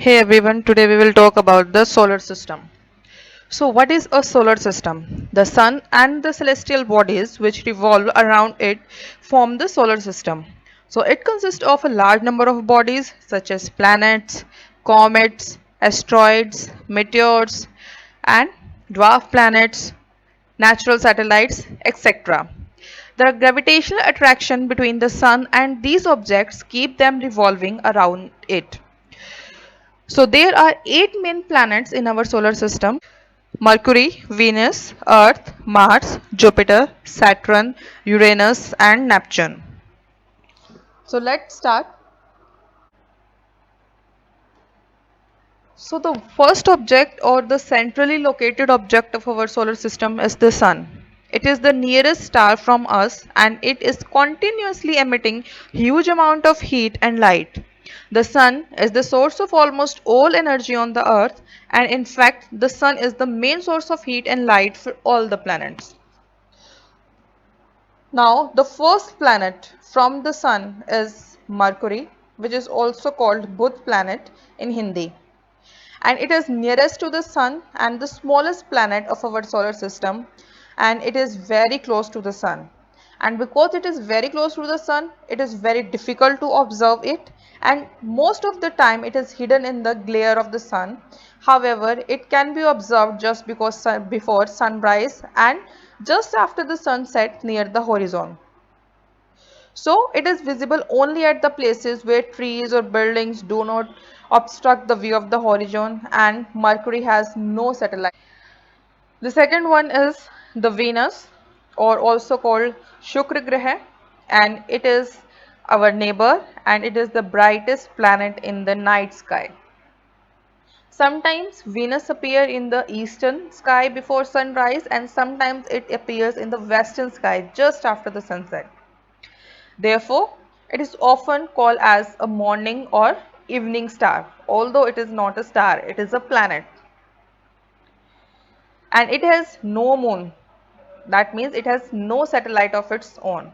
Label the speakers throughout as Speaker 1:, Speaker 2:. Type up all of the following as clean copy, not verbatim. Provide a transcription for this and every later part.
Speaker 1: Hey everyone, today we will talk about the solar system. So, what is a solar system? The sun and the celestial bodies which revolve around it form the solar system. So, it consists of a large number of bodies such as planets, comets, asteroids, meteors, and dwarf planets, natural satellites, etc. The gravitational attraction between the sun and these objects keep them revolving around it. So there are eight main planets in our solar system: Mercury, Venus, Earth, Mars, Jupiter, Saturn, Uranus, and Neptune. So let's start. So the first object or the centrally located object of our solar system is the sun. It is the nearest star from us and it is continuously emitting huge amount of heat and light. The sun is the source of almost all energy on the earth, and in fact the sun is the main source of heat and light for all the planets. Now the first planet from the sun is Mercury, which is also called Budh planet in Hindi, and it is nearest to the sun and the smallest planet of our solar system, and it is very close to the sun. And because it is very close to the sun, it is very difficult to observe it, and most of the time it is hidden in the glare of the sun. However, it can be observed just before sunrise and just after the sunset near the horizon. So it is visible only at the places where trees or buildings do not obstruct the view of the horizon, and Mercury has no satellite. The second one is the Venus, or also called Shukra Graha, and it is our neighbor and it is the brightest planet in the night sky. Sometimes Venus appears in the eastern sky before sunrise, and sometimes it appears in the western sky just after the sunset. Therefore, it is often called as a morning or evening star, although it is not a star, it is a planet. And it has no moon. That means it has no satellite of its own.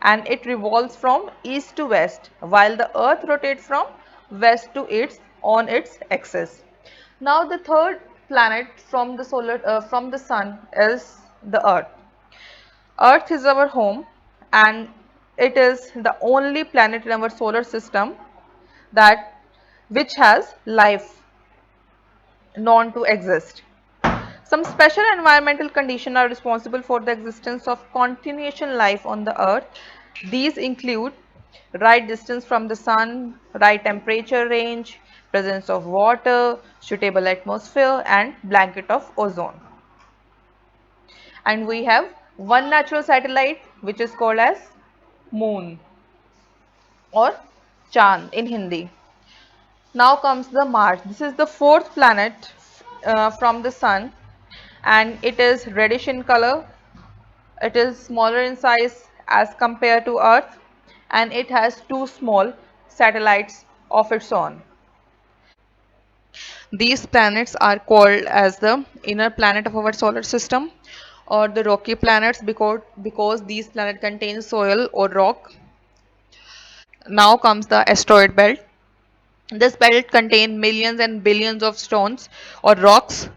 Speaker 1: And it revolves from east to west, while the earth rotates from west to east on its axis. Now the third planet from the sun is the earth. Earth is our home, and it is the only planet in our solar system that which has life known to exist. Some special environmental conditions are responsible for the existence of continuation life on the earth. These include right distance from the sun, right temperature range, presence of water, suitable atmosphere, and blanket of ozone. And we have one natural satellite which is called as moon or Chand in Hindi. Now comes the Mars. This is the fourth planet from the sun, and it is reddish in color. It is smaller in size as compared to Earth, and it has two small satellites of its own. These planets are called as the inner planet of our solar system, or the rocky planets, because these planets contain soil or rock. Now comes the asteroid belt. This belt contains millions and billions of stones or rocks.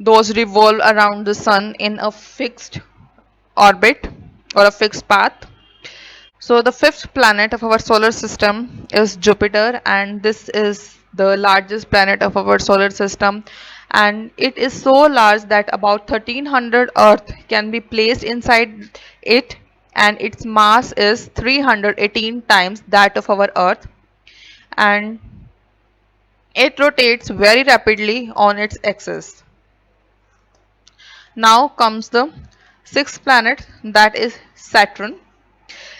Speaker 1: Those revolve around the sun in a fixed orbit or a fixed path. So the fifth planet of our solar system is Jupiter, and this is the largest planet of our solar system, and it is so large that about 1300 Earth can be placed inside it, and its mass is 318 times that of our Earth, and it rotates very rapidly on its axis. Now comes the sixth planet, that is Saturn.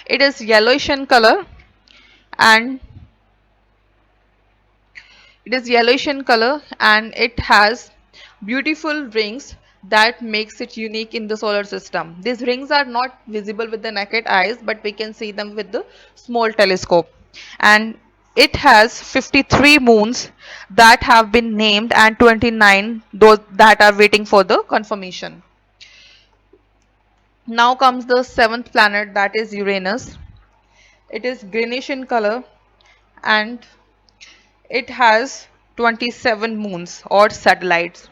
Speaker 1: It is yellowish in color, and it has beautiful rings that makes it unique in the solar system. These rings are not visible with the naked eyes, but we can see them with the small telescope. And it has 53 moons that have been named, and 29 those that are waiting for the confirmation. Now comes the seventh planet, that is Uranus. It is greenish in color, and It has 27 moons or satellites.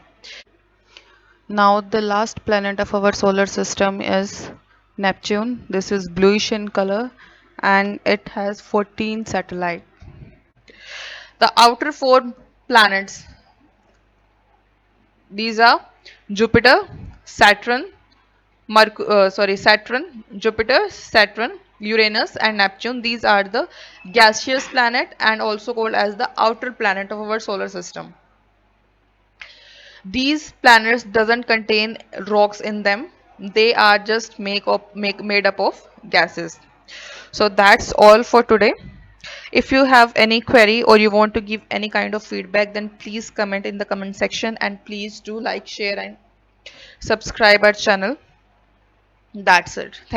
Speaker 1: Now, the last planet of our solar system is Neptune. This is bluish in color and it has 14 satellites. The outer four planets, these are Jupiter, Saturn, Saturn, Jupiter, Saturn, Uranus, and Neptune. These are the gaseous planet and also called as the outer planet of our solar system. These planets doesn't contain rocks in them. They are just made up of gases. So that's all for today. If you have any query or you want to give any kind of feedback, then please comment in the comment section and please do like, share, and subscribe our channel. That's it. Thank